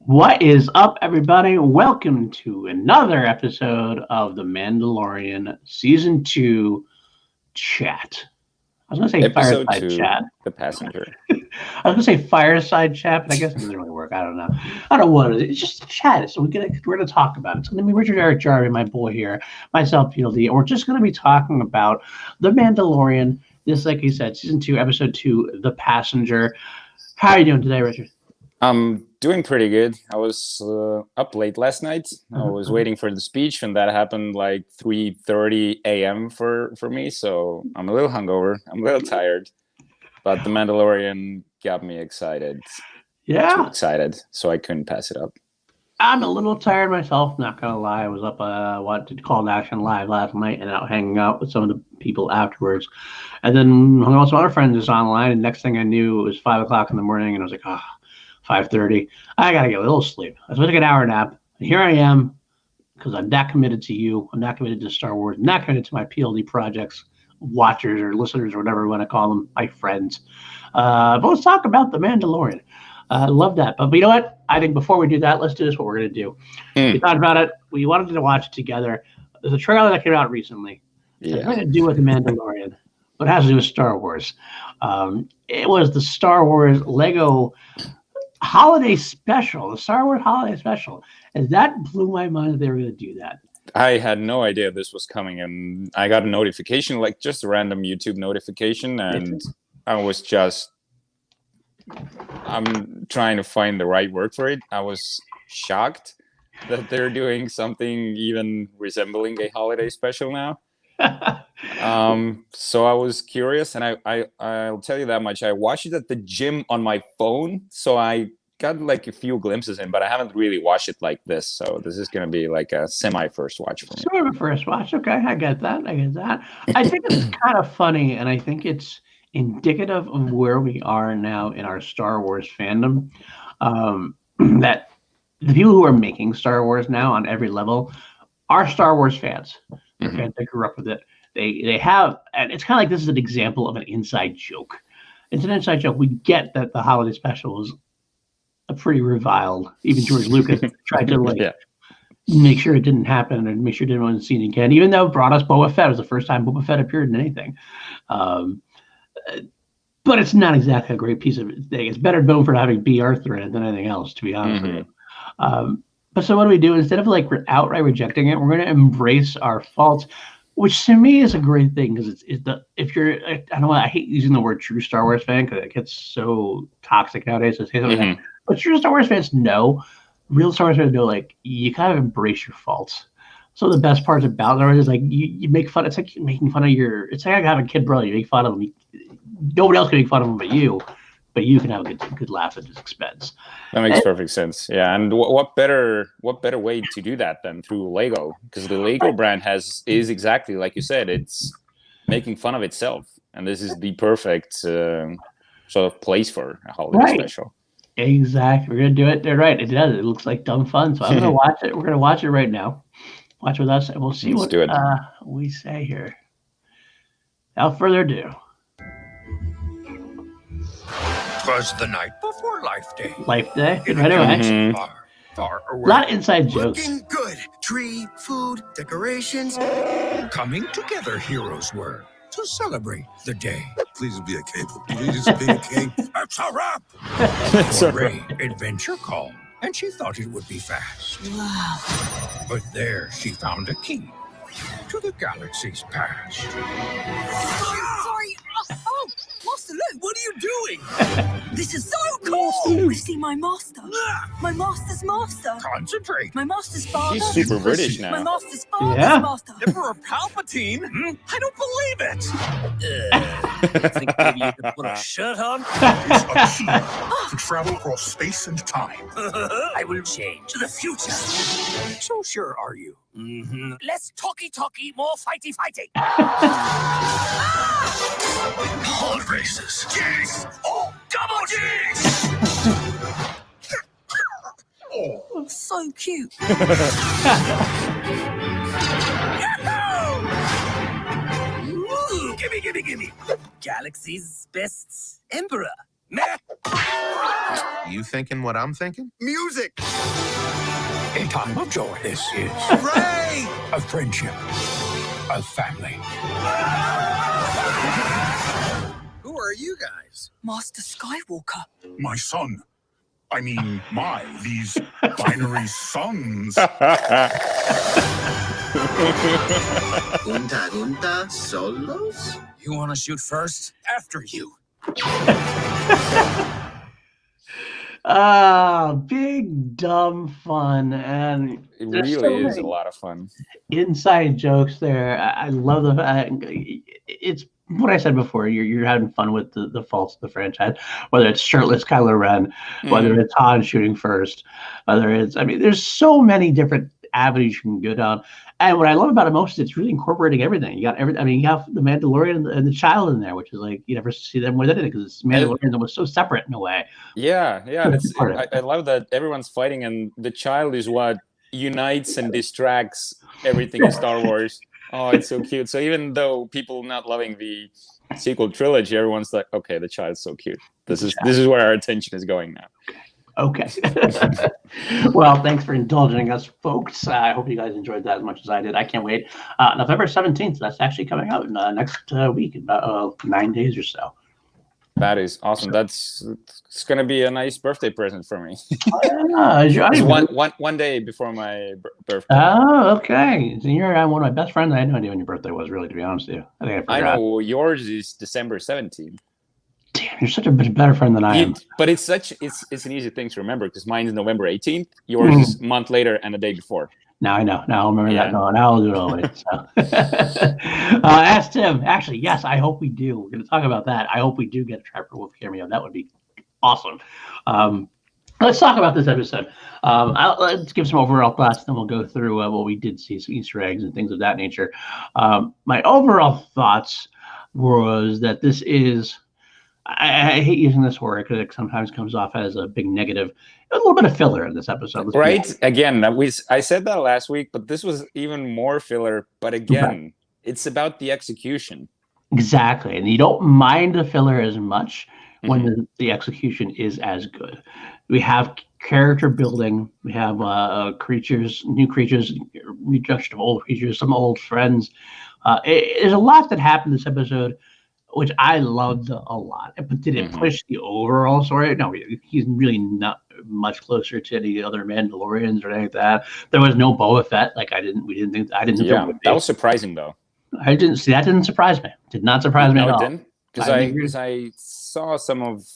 What is up, everybody? Welcome to another episode of the Mandalorian Season 2 Chat. I was going to say Episode fireside 2, chat. The Passenger. I was going to say fireside chat, but I guess it doesn't really work. I don't know. I don't know what it is. It's just chat. So we're going to talk about it. It's going to be Richard Eric Jarvi, my boy here, myself, PLD, and we're just going to be talking about the Mandalorian. This, like you said, Season 2, Episode 2, The Passenger. How are you doing today, Richard? I'm doing pretty good. I was up late last night. I was waiting for the speech, and that happened like 3:30 a.m. for me. So I'm a little hungover. I'm a little tired. But The Mandalorian got me excited. Yeah. Too excited, so I couldn't pass it up. I'm a little tired myself, not gonna lie. I was up watching Call to Action Live last night and out hanging out with some of the people afterwards. And then hung out with some other friends just online, and next thing I knew it was 5 o'clock in the morning, and I was like, 5:30. I gotta get a little sleep. I was gonna take an hour nap. And here I am, because I'm that committed to you. I'm not committed to Star Wars. I'm not committed to my PLD projects, watchers or listeners or whatever you want to call them, my friends. But let's talk about The Mandalorian. I love that. But you know what? I think before we do that, let's do this. What we're gonna do. We thought about it. We wanted to watch it together. There's a trailer that came out recently. It has nothing to do with The Mandalorian, but it has to do with Star Wars. It was the Star Wars Lego holiday special, the Star Wars holiday special, and that blew my mind that they were going to do that. I had no idea this was coming, and I got a notification, like just a random YouTube notification, and I'm trying to find the right word for it. I was shocked that they're doing something even resembling a holiday special now. So I was curious, and I'll tell you that much. I watched it at the gym on my phone, so I got like a few glimpses in, but I haven't really watched it like this. So this is going to be like a semi-first watch for me. Sort of a first watch. Okay, I get that. I think it's kind of funny, and I think it's indicative of where we are now in our Star Wars fandom. That the people who are making Star Wars now on every level are Star Wars fans. They're fans that grew up with it. They have, and it's kind of like this is an example of an inside joke. It's an inside joke. We get that the holiday special was a pretty reviled. Even George Lucas tried to make sure it didn't happen and make sure it didn't want to see it again. Even though it brought us Boba Fett, it was the first time Boba Fett appeared in anything. But it's not exactly a great piece of thing. It's better known for having B. Arthur in it than anything else, to be honest with you. But so what do we do? Instead of like outright rejecting it, we're going to embrace our faults, which to me is a great thing because if you're, I don't know, I hate using the word true Star Wars fan because it gets so toxic nowadays. So say something like that. But true Star Wars fans know, real Star Wars fans know, like you kind of embrace your faults. So the best parts about Star Wars is like you make fun. It's like making fun of it's like I have a kid brother. You make fun of him. Nobody else can make fun of him but you. But you can have a good laugh at his expense. That makes perfect sense. Yeah, and what better way to do that than through Lego? Because the Lego brand is exactly like you said. It's making fun of itself, and this is the perfect sort of place for a holiday special. Exactly, we're gonna do it. They're right. It does. It looks like dumb fun. So I'm gonna watch it. We're gonna watch it right now. Watch with us, and we'll see what we say here. Without further ado. 'Twas the night before Life Day. Life Day, right away. Far away. A lot of inside jokes. Looking good. Tree, food, decorations. Coming together, heroes were to celebrate the day. Please be a king. Please be a king. That's a wrap. Rey adventure called, and she thought it would be fast. Wow. But there she found a key to the galaxy's past. Sorry. Oh, Master Luke. What are you doing? This is so cool. We see my master. My master's master. Concentrate. My master's father. She's super British My now. master's father's master. Emperor Palpatine? I don't believe it. I think maybe you could put a shirt on. It's a key to travel across space and time. I will change to the future. So sure are you? Less talky, more fighty. Pod races. Jigs. Oh, double jigs. Oh, so cute. Gimme. Galaxy's best emperor. You thinking what I'm thinking? Music! A time of joy this is. Hooray! Of friendship. Of family. Who are you guys? Master Skywalker. My son. I mean, these binary sons. Gunta solos? You want to shoot first? After you. Big dumb fun, and It there's so really is a many lot of fun. inside jokes there. I love the fact it's what I said before. You're having fun with the faults of the franchise, whether it's shirtless Kylo Ren, whether it's Han shooting first, whether it's there's so many different avenues you can go down. And what I love about it most is it's really incorporating everything. You got everything. You have the Mandalorian and the child in there, which is like you never see them with anything because Mandalorian was so separate in a way. Yeah. I love that everyone's fighting, and the child is what unites and distracts everything in Star Wars. Oh, it's so cute. So even though people not loving the sequel trilogy, everyone's like, okay, the child's so cute. This is where our attention is going now. Okay. Well, thanks for indulging us, folks. I hope you guys enjoyed that as much as I did. I can't wait. November 17th, that's actually coming out next week, in about 9 days or so. That is awesome. It's going to be a nice birthday present for me. One day before my birthday. Oh, okay. So you're one of my best friends. I had no idea when your birthday was, really, to be honest with you. I think I know yours is December 17th. Damn, you're such a better friend than I am. But it's an easy thing to remember because mine is November 18th. Yours is a month later and a day before. Now I know. Now I'll remember that. No, now I'll do it always. So. Ask Tim. Actually, yes, I hope we do. We're going to talk about that. I hope we do get a Trapper Wolf cameo. That would be awesome. Let's talk about this episode. Let's give some overall thoughts, then we'll go through what we did see, some Easter eggs and things of that nature. My overall thoughts was that this is... I hate using this word because it sometimes comes off as a big negative. A little bit of filler in this episode. Right? Again, I said that last week, but this was even more filler. But again, it's about the execution. Exactly. And you don't mind the filler as much when the execution is as good. We have character building. We have creatures, new creatures, reduction of old creatures, some old friends. There's a lot that happened this episode, which I loved a lot. But did it push the overall story? No, he's really not much closer to the other Mandalorians or anything like that. There was no Boba Fett. We didn't think. Yeah, that was surprising though. I didn't see that. Didn't surprise me. Did not surprise me at all. No, it didn't. Because I saw some of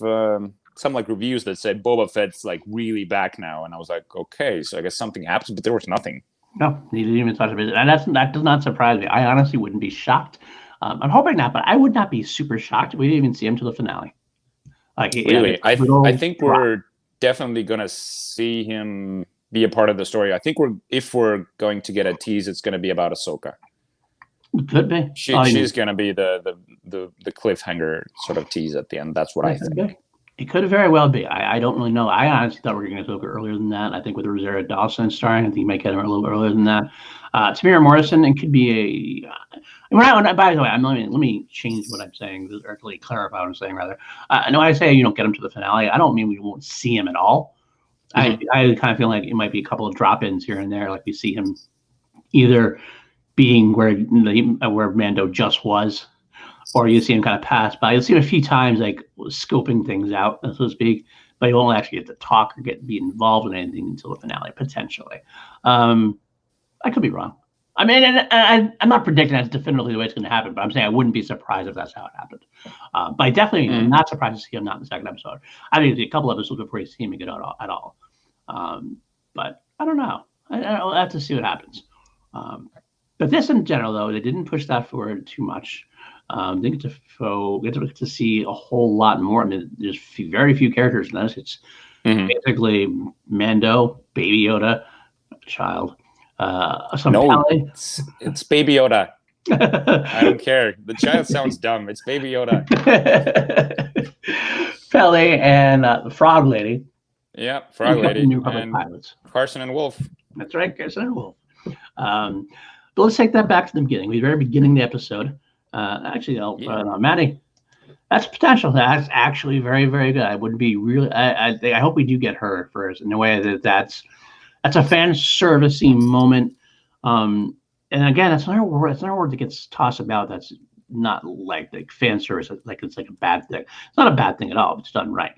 some reviews that said Boba Fett's really back now, and I was like, okay, so I guess something happens, but there was nothing. No, he didn't even touch it, and that does not surprise me. I honestly wouldn't be shocked. I'm hoping not, but I would not be super shocked if we didn't even see him till the finale. Really, I think we're definitely gonna see him be a part of the story. I think if we're going to get a tease, it's gonna be about Ahsoka. It could be. She's gonna be the cliffhanger sort of tease at the end. That's what I think. It could very well be. I don't really know. I honestly thought we were going to Ahsoka earlier than that. I think with Rosario Dawson starring, I think he might get her a little earlier than that. Tamira Morrison, it could be a. By the way, let me change what I'm saying, or actually clarify what I'm saying rather. No, I say you don't get him to the finale. I don't mean we won't see him at all. I kind of feel like it might be a couple of drop-ins here and there, like we see him either being where Mando just was, or you see him kind of pass by. You'll see him a few times, scoping things out, so to speak, but he won't actually get to talk or be involved in anything until the finale, potentially. I could be wrong. I mean, I'm not predicting that's definitively the way it's going to happen, but I'm saying I wouldn't be surprised if that's how it happened. But I definitely am not surprised to see him not in the second episode. I think a couple of episodes before you see him again at all. But I don't know. I'll have to see what happens. But this in general, though, they didn't push that forward too much. They get to see a whole lot more. I mean, there's very few characters in this. It's basically Mando, Baby Yoda, child. It's Baby Yoda. I don't care. The child sounds dumb. It's Baby Yoda. Peli and the Frog Lady. Yeah, Frog Lady. New Republic pilots. Carson and Wolf. That's right, Carson and Wolf. But let's take that back to the beginning. The very beginning of the episode. Actually, Maddie, That's potential. That's actually very, very good. I would be really. I hope we do get her first in a way that's a fan servicey moment. And again, it's another word. It's another word that gets tossed about. That's not like fan service. Like it's like a bad thing. It's not a bad thing at all if it's done right.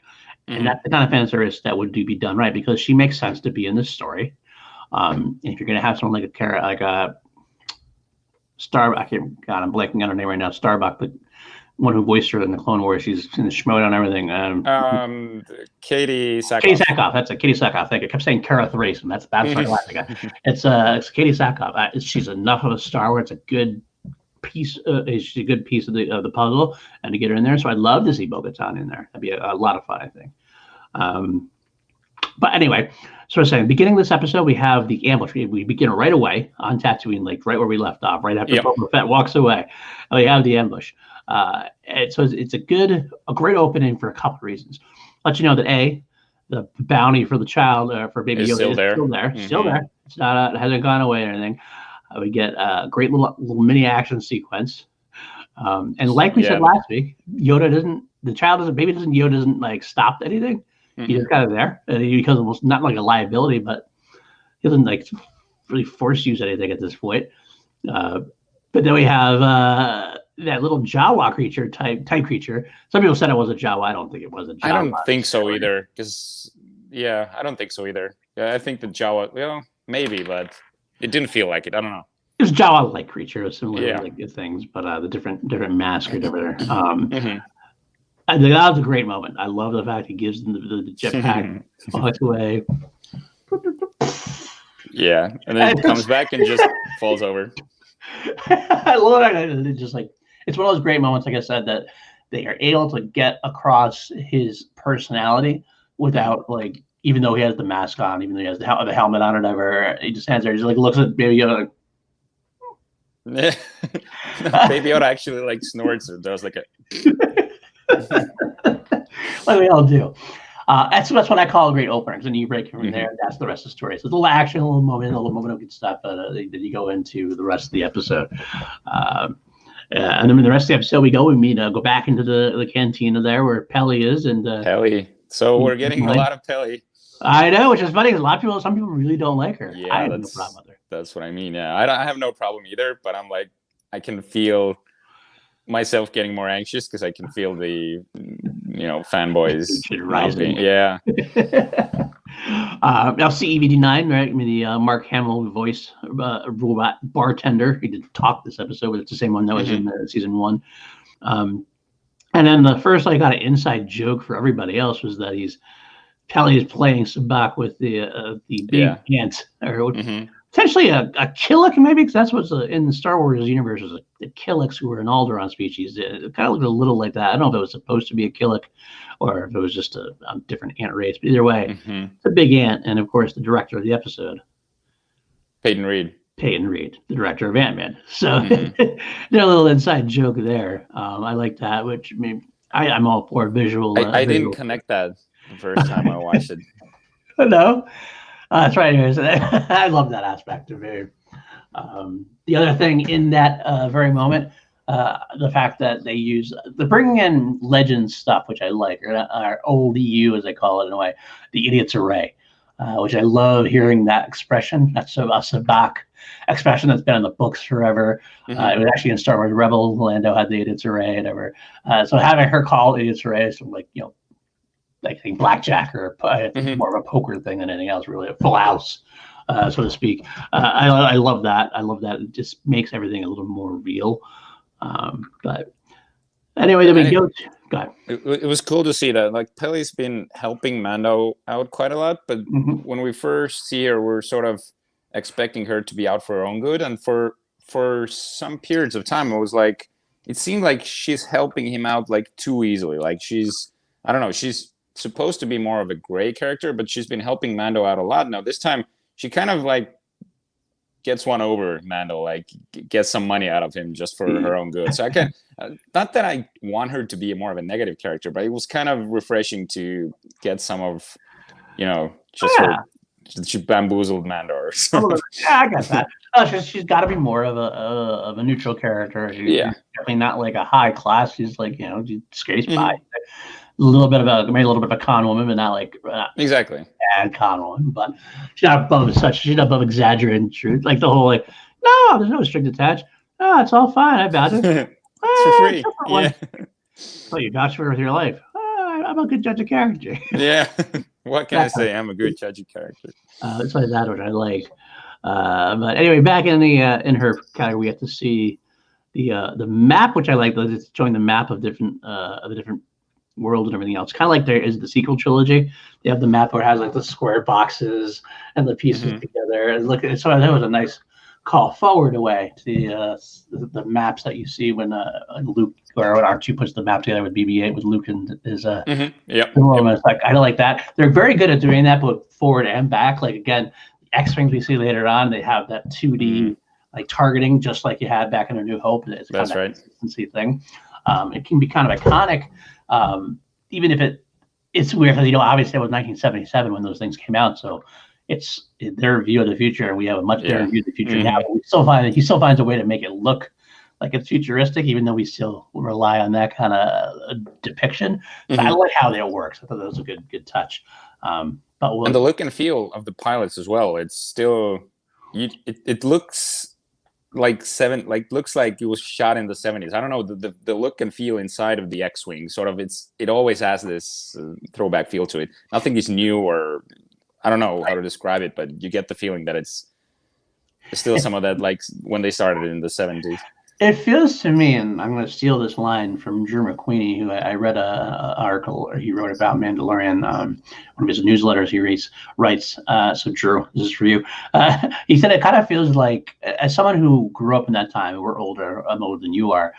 And that's the kind of fan service that would be done right because she makes sense to be in this story. And if you're gonna have someone like a Star, God, I'm blanking on her name right now. Starbuck, the one who voiced her in the Clone Wars. She's in the Schmoedown and everything. Katie Sackhoff. Katie Sackhoff. That's a Katie Sackhoff. I kept saying Kara Thrace, and that's my last guy. It's Katie Sackhoff. She's enough of a star where it's a good piece. She's a good piece of the puzzle, and to get her in there. So I'd love to see Bo-Katan in there. That'd be a lot of fun, I think. But anyway, so I'm saying, beginning of this episode, we have the ambush. We begin right away on Tatooine, like right where we left off, right after Boba Fett walks away. And we have the ambush. And so it's a great opening for a couple of reasons. Let you know that the bounty for the child, for Baby Yoda, is still there. Still there. It's not, it hasn't gone away or anything. We get a great little mini action sequence. And like we said last week, Yoda doesn't like stop anything. He's just kind of there, and he becomes almost not like a liability, but he doesn't like really force use anything at this point. But then we have that little Jawa creature type creature. Some people said it was a Jawa. I don't think it was a Jawa. I don't think so either. I don't think so either. Yeah, I think the Jawa, maybe, but it didn't feel like it. I don't know. It was Jawa-like creature, similar like things, but the different mask or whatever. I think that was a great moment. I love the fact he gives them the jetpack, walks away. Yeah, and then it comes back and just falls over. I love that. It's just like, it's one of those great moments, like I said, that they are able to get across his personality without, like, even though he has the mask on, even though he has the helmet on or whatever, he just stands there, just like looks at Baby Yoda. Like, Baby Yoda actually like snorts or does like a. Like we all do. That's what I call a great opener. Because when you break from there, that's the rest of the story. So a little action, a little moment of good stuff that you go into the rest of the episode. And then in the rest of the episode, we go back into the cantina there where Peli is, and Peli. So we're getting a lot of Peli. I know, which is funny because some people really don't like her. Yeah, I have no problem with her. That's what I mean. Yeah, I have no problem either, but I'm like, I can feel myself getting more anxious because I can feel the fanboys rising. Yeah. I'll see EVD9, right? I mean, the Mark Hamill voice robot bartender. He did talk this episode, but it's the same one that was in season 1. And then the first I got an inside joke for everybody else was that Peli is playing Sabak with the big ant, or potentially a Killick, maybe, because that's what's in the Star Wars universe is the Killicks, who were an Alderaan species. It kind of looked a little like that. I don't know if it was supposed to be a Killick or if it was just a different ant race, but either way, it's a big ant. And of course, the director of the episode, Peyton Reed, the director of Ant-Man. So there's a little inside joke there. I like that, which I mean, I'm all for visual. I didn't connect that the first time I watched it. No. That's right. Anyways, I love that aspect of it. The other thing in that very moment, the fact that they're bringing in legend stuff, which I like, or old EU, as they call it in a way, the idiot's array, which I love hearing that expression. That's a Sabak expression that's been in the books forever. It was actually in Star Wars Rebels. Lando had the idiot's array and whatever. So having her call idiot's array is like, like saying blackjack or more of a poker thing than anything else, really, a full house, so to speak. I love that. I love that. It just makes everything a little more real. But anyway, then we go ahead. It was cool to see that. Like, Peli's been helping Mando out quite a lot, but when we first see her, we're sort of expecting her to be out for her own good. And for some periods of time, it seemed like she's helping him out like too easily. Like she's supposed to be more of a gray character, but she's been helping Mando out a lot. Now this time she kind of like gets one over Mando, like gets some money out of him just for her own good. So I can not that I want her to be more of a negative character, but it was kind of refreshing to get some of just her she bamboozled Mandor. A So. little bit. Yeah, I get that. She's got to be more of a neutral character. She's definitely not like a high class. She's like, you know, she skates by. A little bit of maybe a little bit of a con woman, but not like Exactly. bad con woman. But she's not above she's not above exaggerating truth. Like the whole like, no, there's no string attached. No, it's all fine. I vouch it. It's for free. Yeah. So you vouch for it with your life. I'm a good judge of character. Yeah. What can I say? I'm a good judge of character. It's like that, which I like. But anyway, back in the in her category, we have to see the map, which I like. It's showing the map of the different world and everything else. Kind of like there is the sequel trilogy. They have the map where it has like the square boxes and the pieces together. And look, so that was a nice call forward away to the maps that you see when Luke or when R2 puts the map together with BB-8 with Luke and his Yep. It's like I don't like that. They're very good at doing that, but forward and back. Like again, the X-wings we see later on, they have that 2D like targeting, just like you had back in A New Hope. It's That's kind of right. Consistency thing. It can be kind of iconic, even if it's weird because, you know, obviously it was 1977 when those things came out, so it's their view of the future, and we have a much different view of the future now. But he still finds a way to make it look like it's futuristic, even though we still rely on that kind of depiction. So I like how that works. I thought that was a good touch. And the look and feel of the pilots as well. It's still it looks like looks like it was shot in the 70s. I don't know, the look and feel inside of the X-wing sort of it always has this throwback feel to it. Nothing is new, or I don't know how to describe it, but you get the feeling that it's still some of that like when they started in the 70s. It feels to me, and I'm going to steal this line from Drew McQueenie, who I read an article he wrote about Mandalorian, one of his newsletters he writes. So Drew, this is for you. He said it kind of feels like, as someone who grew up in that time, we're older, I'm older than you are,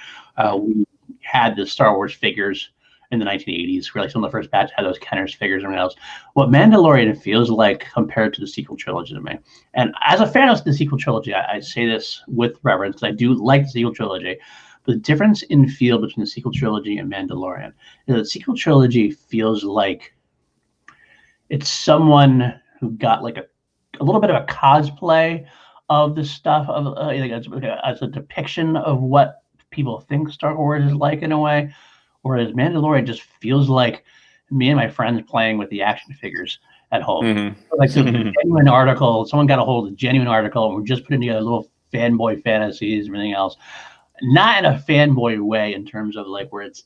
we had the Star Wars figures in the 1980s. Really, some of the first batch had those Kenner's figures and everything else. What Mandalorian feels like compared to the sequel trilogy to me. And as a fan of the sequel trilogy, I say this with reverence. I do like the sequel trilogy. But the difference in feel between the sequel trilogy and Mandalorian is that the sequel trilogy feels like it's someone who got like a little bit of a cosplay of the stuff of as a depiction of what people think Star Wars is like in a way. Whereas Mandalorian just feels like me and my friends playing with the action figures at home. Like the genuine article, someone got a hold of the genuine article, and we're just putting together little fanboy fantasies and everything else. Not in a fanboy way in terms of like where it's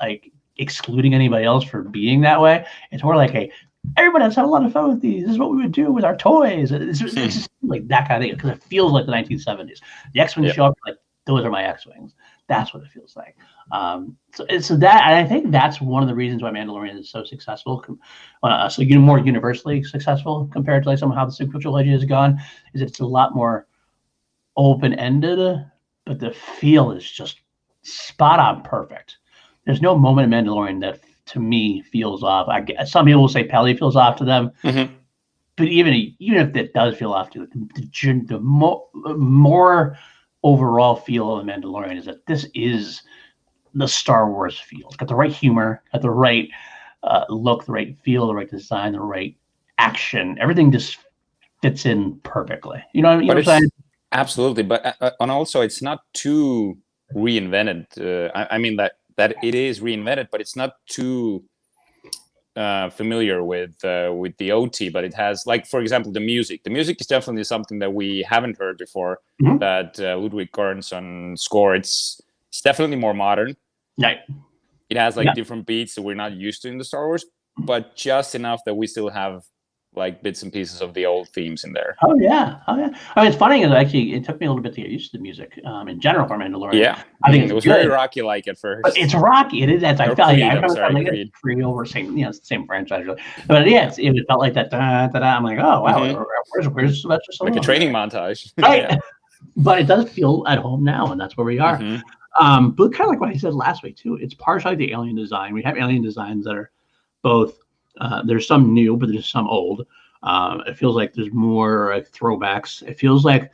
like excluding anybody else for being that way. It's more like, hey, everybody has had a lot of fun with these. This is what we would do with our toys. It's just like that kind of thing, because it feels like the 1970s. The X-Wings show up like, those are my X-Wings. That's what it feels like. So that, and I think that's one of the reasons why Mandalorian is so successful. So more universally successful compared to like how the sequel trilogy has gone, is it's a lot more open-ended, but the feel is just spot on perfect. There's no moment in Mandalorian that to me feels off. Some people will say Pelly feels off to them, but even if it does feel off to them, the more overall feel of the Mandalorian is that this is the Star Wars feel. It's got the right humor, got the right look, the right feel, the right design, the right action. Everything just fits in perfectly. You know what I'm saying? Absolutely, but and also it's not too reinvented. I mean that it is reinvented, but it's not too familiar with the OT. But it has, like, for example, the music. The music is definitely something that we haven't heard before. That Ludwig Göransson score. It's definitely more modern. Right. It has like different beats that we're not used to in the Star Wars, but just enough that we still have like bits and pieces of the old themes in there. Oh yeah. I mean, it's funny because actually it took me a little bit to get used to the music in general for Mandalorian. Yeah, I think it was very Rocky-like at first. But it's Rocky. It is. As I felt. I remember Creed. Creed over same. It's the same franchise, really. But yeah, it felt like that. I'm like, oh wow, where's Sylvester Stallone? Like a training montage, right? Yeah. But it does feel at home now, and that's where we are. But kind of like what I said last week too. It's partially the alien design. We have alien designs that are both. There's some new, but there's some old. It feels like there's more throwbacks. It feels like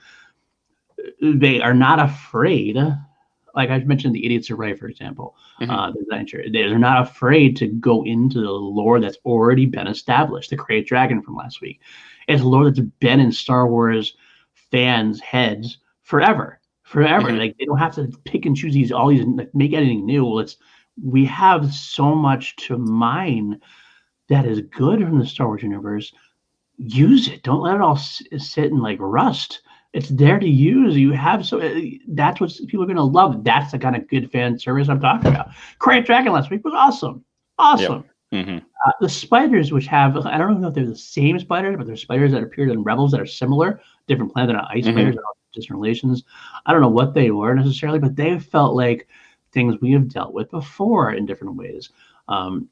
they are not afraid like I mentioned, the Idiots of Ray, for example. They're not afraid to go into the lore that's already been established. The Krayt Dragon from last week, it's lore that's been in Star Wars fans' heads forever. Like they don't have to pick and choose all these, like, make anything new. We have so much to mine that is good from the Star Wars universe. Use it. Don't let it all sit and like rust. It's there to use. You have that's what people are going to love. That's the kind of good fan service I'm talking about. Krayt Dragon last week was awesome. Yep. The spiders, which have, I don't know if they're the same spiders, but they're spiders that appeared in Rebels that are similar, different planet ice spiders, different relations. I don't know what they were necessarily, but they felt like things we have dealt with before in different ways. But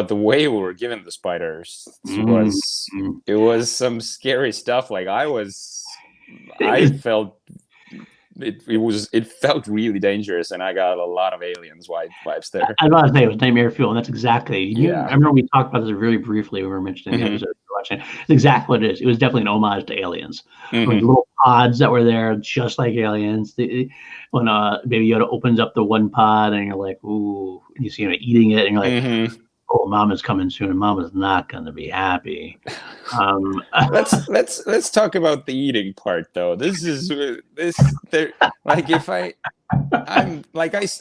the way we were given the spiders was some scary stuff. Like I felt it felt really dangerous, and I got a lot of Aliens vibes there. I was about to say it was Nightmare Fuel, and that's exactly. I remember we talked about this very briefly when we were mentioning the episode we were watching. It's exactly what it is. It was definitely an homage to Aliens. Little pods that were there, just like Aliens. When Baby Yoda opens up the one pod, and you're like, ooh, and you see him eating it, and you're like, oh, Mama's coming soon, and Mama's not going to be happy. Let's talk about the eating part, though. Like if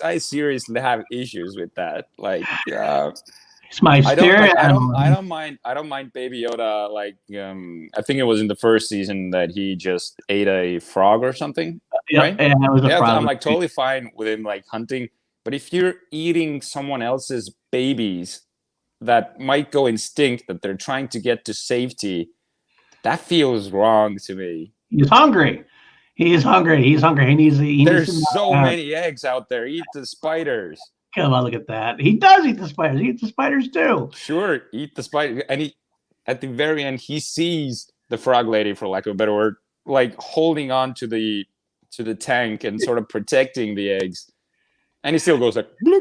I seriously have issues with that. Like, it's my spirit. I don't mind Baby Yoda. Like, I think it was in the first season that he just ate a frog or something. Right? Yeah, it was a frog. I'm like totally fine with him like hunting. But if you're eating someone else's babies that might go extinct, that they're trying to get to safety, that feels wrong to me. He's hungry. He's hungry. There's so many eggs out there. Eat the spiders. Come on, look at that. He does eat the spiders. He eats the spiders too. Sure, eat the spider. And at the very end, he sees the frog lady, for lack of a better word, like holding on to the tank and sort of protecting the eggs. And he still goes like, bloop.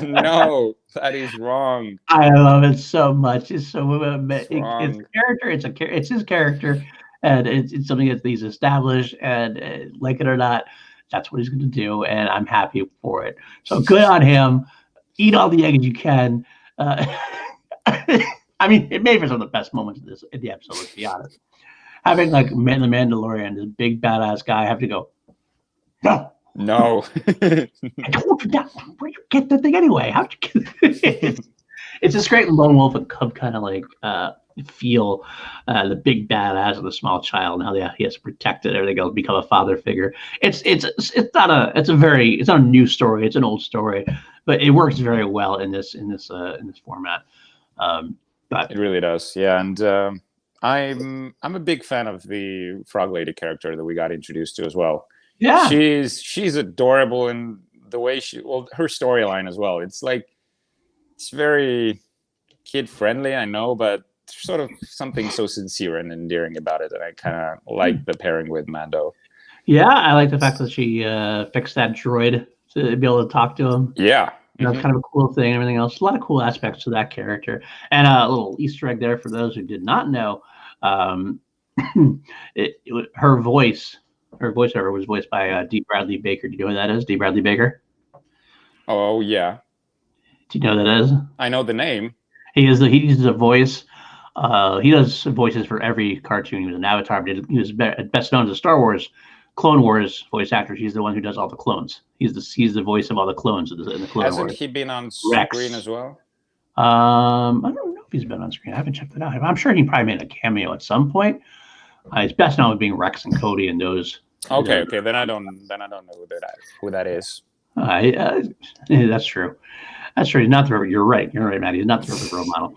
No, that is wrong. I love it so much. It's so it's character. It's his character, and it's something that he's established. And like it or not, that's what he's going to do, and I'm happy for it. So good on him. Eat all the eggs you can. I mean, it made for some of the best moments in the episode. Let's be honest. Having like the Mandalorian, this big badass guy, have to go, no. I told you that. Where you get the thing anyway? How'd you get it? It's this great lone wolf and cub kind of like feel, the big badass of the small child, and how he has to protect it. Everything else, become a father figure. It's not a new story. It's an old story, but it works very well in this format. But it really does, yeah. And I'm a big fan of the frog lady character that we got introduced to as well. Yeah, she's adorable in the way her storyline as well. It's very kid friendly, I know, but there's sort of something so sincere and endearing about it, and I kind of like the pairing with Mando. Yeah, I like the fact that she fixed that droid to be able to talk to him. Yeah. That's kind of a cool thing and everything else. A lot of cool aspects to that character. And a little Easter egg there for those who did not know. Her voiceover was voiced by D. Bradley Baker. Do you know who that is? D. Bradley Baker? Oh, yeah. Do you know who that is? I know the name. He uses a voice. He does voices for every cartoon. He was an Avatar, but he was best known as a Star Wars Clone Wars voice actor. He's the one who does all the clones. He's the voice of all the clones in the Clone Wars. Hasn't he been on screen as well? I don't know if he's been on screen. I haven't checked it out. I'm sure he probably made a cameo at some point. He's best known as being Rex and Cody and those. Okay. Then I don't know who that is. That's true. That's true. He's not the. You're right, Matt. He's not the perfect role model.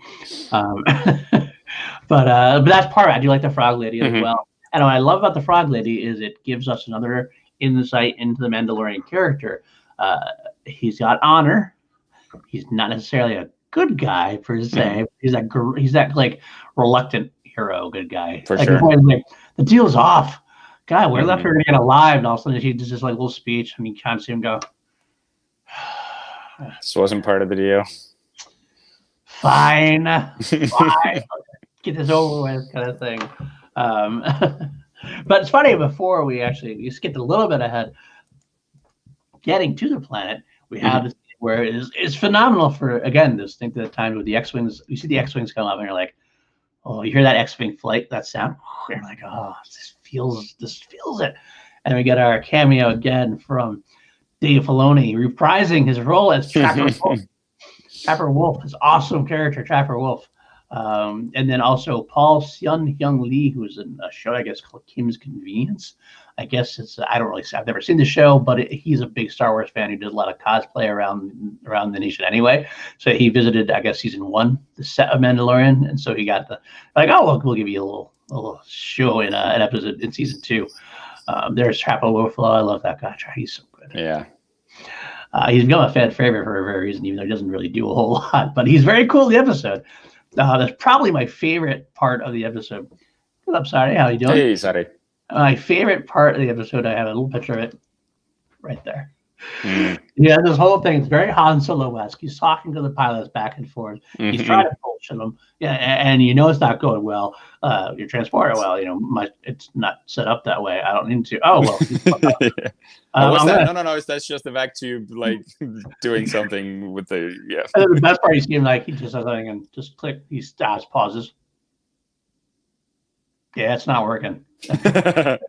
But that's part of it. I do like the Frog Lady as well. And what I love about the Frog Lady is it gives us another insight into the Mandalorian character. He's got honor. He's not necessarily a good guy per se. He's that like reluctant hero, good guy. For like, sure. Like, the deal's off. God, we're left her to get alive, and all of a sudden she does this like little speech, and you can't see him go. This wasn't part of the deal. Fine. Get this over with, kind of thing. But it's funny, before we skipped a little bit ahead, getting to the planet, we have this where it's phenomenal for, again, this thing to the time with the X-Wings. You see the X-Wings come up and you're like, oh, you hear that X-Wing flight, that sound? You're like, oh, this feels it. And we get our cameo again from Dave Filoni reprising his role as Trapper Wolf. Trapper Wolf, his awesome character, Trapper Wolf. And then also Paul Sun-Hyung Lee, who's in a show, I guess, called Kim's Convenience. I guess I've never seen the show, but he's a big Star Wars fan who did a lot of cosplay around the nation anyway. So he visited, I guess, season 1, the set of Mandalorian, and so he got we'll give you a little show in an episode in season 2. There's Trapper Wolf. I love that guy. He's so good. Yeah. He's become a fan favorite for a very reason, even though he doesn't really do a whole lot. But he's very cool in the episode. That's probably my favorite part of the episode. I'm sorry, how you doing? Hey, sorry. My favorite part of the episode, I have a little picture of it right there. Yeah, this whole thing is very Han Solo-esque. He's talking to the pilots back and forth. He's trying to bullshit them. Yeah, and you know it's not going well. Your transporter, it's not set up that way. I don't need to. Oh, well. What's that? No. That's just the vacuum, like doing something with the, yeah. And the best part, he seemed like he just does something and just click. He stops, pauses. Yeah, it's not working. But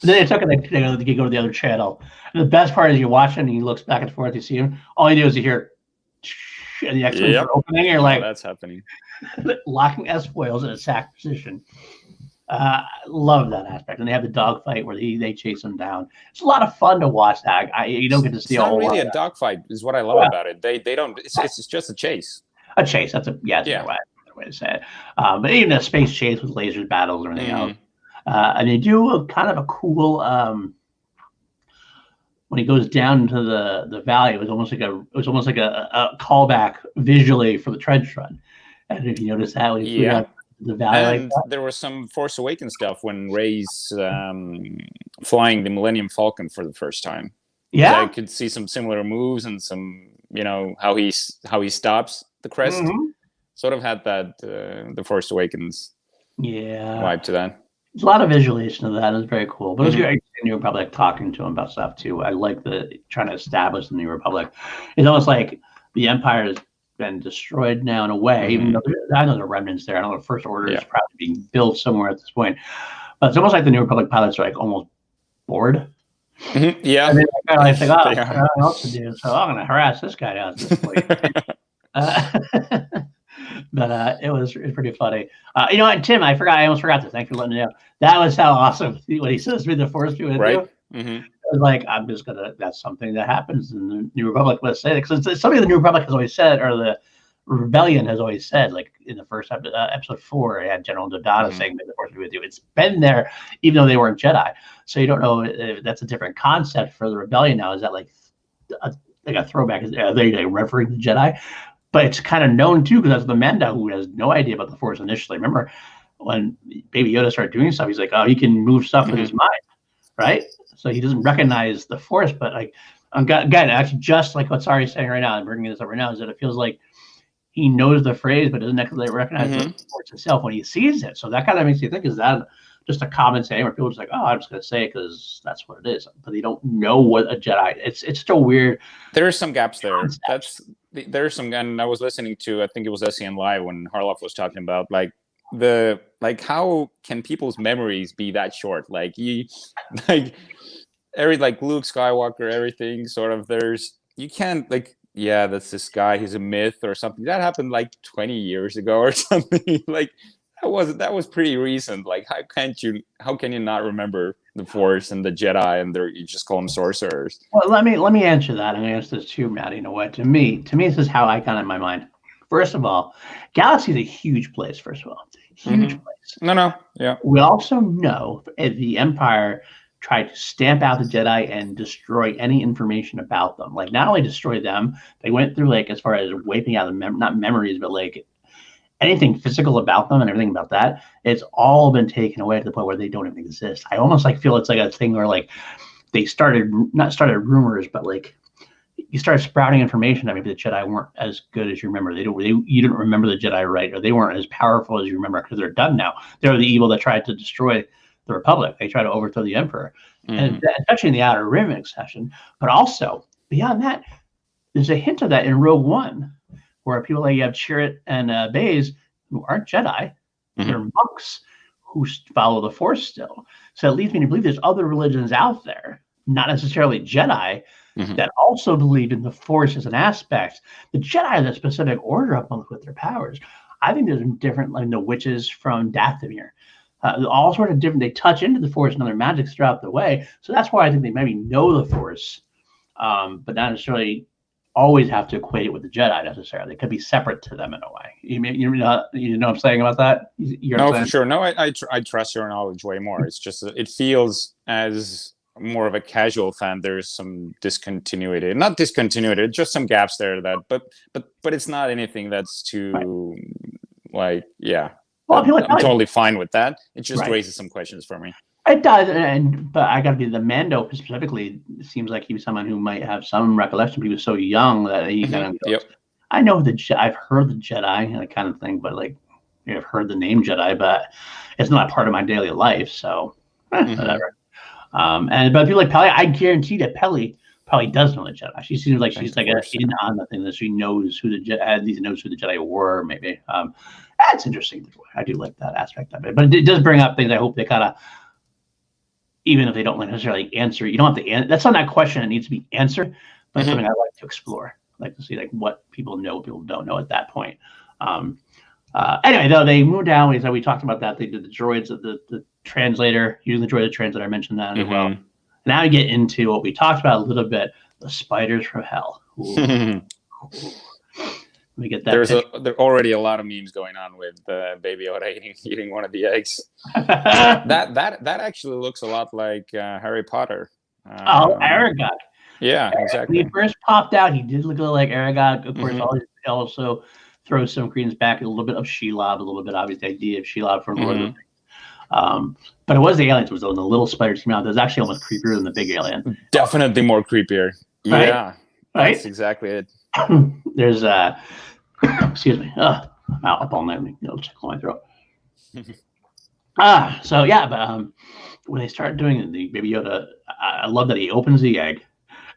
then they took it, they go to the other channel. And the best part is you watch it and he looks back and forth, you see him. All you do is you hear, and the X-Wings are opening, and you're like, that's happening. Locking S-foils in a sack position. Love that aspect. And they have the dogfight where they chase them down. It's a lot of fun to watch that. You don't get to see it's a whole not really lot a dogfight is what I love about it. They don't, it's just a chase. A chase, that's a way to say it. But even a space chase with lasers, battles, or anything else. And they do a kind of a cool when he goes down into the valley. It was almost like a callback visually for the trench run. And if you notice that when he flew down the valley, and there was some Force Awakens stuff when Rey's flying the Millennium Falcon for the first time. Yeah, I could see some similar moves and some, how he stops the crest. Sort of had that the Force Awakens vibe to that. There's a lot of visualization of that. It was very cool. But it was great. New Republic talking to him about stuff too. I like trying to establish the New Republic. It's almost like the Empire has been destroyed now in a way, even though I know the remnants there. I know the First Order is probably being built somewhere at this point. But it's almost like the New Republic pilots are like almost bored. Yeah. And they're kind of like, I don't know what else to do, so I'm going to harass this guy down at this point. But it was pretty funny. You know what, Tim? I almost forgot this. Thanks for letting me know. That was how awesome what he says with the Force be with you. It was like, that's something that happens in the New Republic. Let's say, because it's something the New Republic has always said, or the Rebellion has always said. Like in the first episode 4, it had General Dodonna saying, "May the Force be with you." It's been there, even though they weren't Jedi. So you don't know if that's a different concept for the Rebellion now. Is that like a throwback? Are they referring to the Jedi? But it's kind of known too, because that's the Mando who has no idea about the Force initially. Remember when Baby Yoda started doing stuff, he's like, oh, he can move stuff with his mind, right? So he doesn't recognize the Force. But like, again, actually, just like what Sari's saying right now, and bringing this up right now, is that it feels like he knows the phrase, but doesn't actually recognize the Force itself when he sees it. So that kind of makes you think, is that just a common saying where people are just like, oh, I'm just going to say it because that's what it is. But they don't know what a Jedi is. It's still weird. There are some gaps there. There's some, and I was listening to, I think it was SEN Live when Harloff was talking about how can people's memories be that short? Like Luke Skywalker, everything sort of, you can't that's this guy, he's a myth or something. That happened like 20 years ago or something. Like that was pretty recent. Like how can you not remember the Force and the Jedi and you just call them sorcerers? Well, let me answer that. I'm going to answer this too, Matt. You know what? To me, this is how I got in my mind. First of all, Galaxy is a huge place. First of all, it's a huge place. No, yeah. We also know if the Empire tried to stamp out the Jedi and destroy any information about them. Like not only destroy them, they went through like as far as wiping out not memories, but like anything physical about them and everything about that, it's all been taken away to the point where they don't even exist. I almost feel it's like a thing where like they not started rumors, but like you start sprouting information that maybe the Jedi weren't as good as you remember. You didn't remember the Jedi right, or they weren't as powerful as you remember because they're done now. They're the evil that tried to destroy the Republic. They try to overthrow the Emperor, and Mhm. especially in the Outer Rim session. But also beyond that, there's a hint of that in Rogue One, where people like you have Chirrut and Baze who aren't Jedi, they're monks who follow the Force still. So it leads me to believe there's other religions out there, not necessarily Jedi, that also believe in the Force as an aspect. The Jedi is a specific order of monks with their powers. I think there's different, like the witches from Dathomir. All sort of different. They touch into the Force and other magics throughout the way. So that's why I think they maybe know the Force, but not necessarily always have to equate it with the Jedi necessarily. It could be separate to them in a way. You know what I'm saying about that? No, for sure. No, I trust your knowledge way more. It's just it feels as more of a casual fan. There's some discontinuity, not discontinuity, just some gaps there. But it's not anything that's too like Well, I'm totally fine with that. It just raises some questions for me. It does, but I got to be the Mando specifically. It seems like he was someone who might have some recollection. But he was so young that he kind of goes, I know I've heard the Jedi and that kind of thing, but like I've heard the name Jedi, but it's not part of my daily life. So whatever. But I feel like Peli, I guarantee that Peli probably does know the Jedi. She seems like she's like in on the thing that she knows who the Jedi, at least knows who the Jedi were. Maybe that's interesting. I do like that aspect of it, but it does bring up things. I hope they kind of. Even if they don't necessarily answer, you don't have to answer. That's not a question that needs to be answered, but it's something I like to explore. I like to see like what people know, people don't know at that point. Anyway, though, they moved down. We talked about that. They did the droids, the translator, using the droid translator. I mentioned that as well. Now you get into what we talked about a little bit, the spiders from hell. Let me get that. There are already a lot of memes going on with Baby Yoda eating one of the eggs. that actually looks a lot like Harry Potter. Aragog. Yeah, exactly. When he first popped out, he did look a little like Aragog. Of course, also throws some credence back a little bit of Shelob, a little bit obvious the idea of Shelob from Lord of the Rings. But it was the aliens. It was when the little spiders came out. It was actually almost creepier than the big alien. Definitely more creepier. Right? Yeah, that's exactly it. There's excuse me. I'm up all night. I'll check my throat. So yeah, but when they start doing the Baby Yoda, I love that he opens the egg,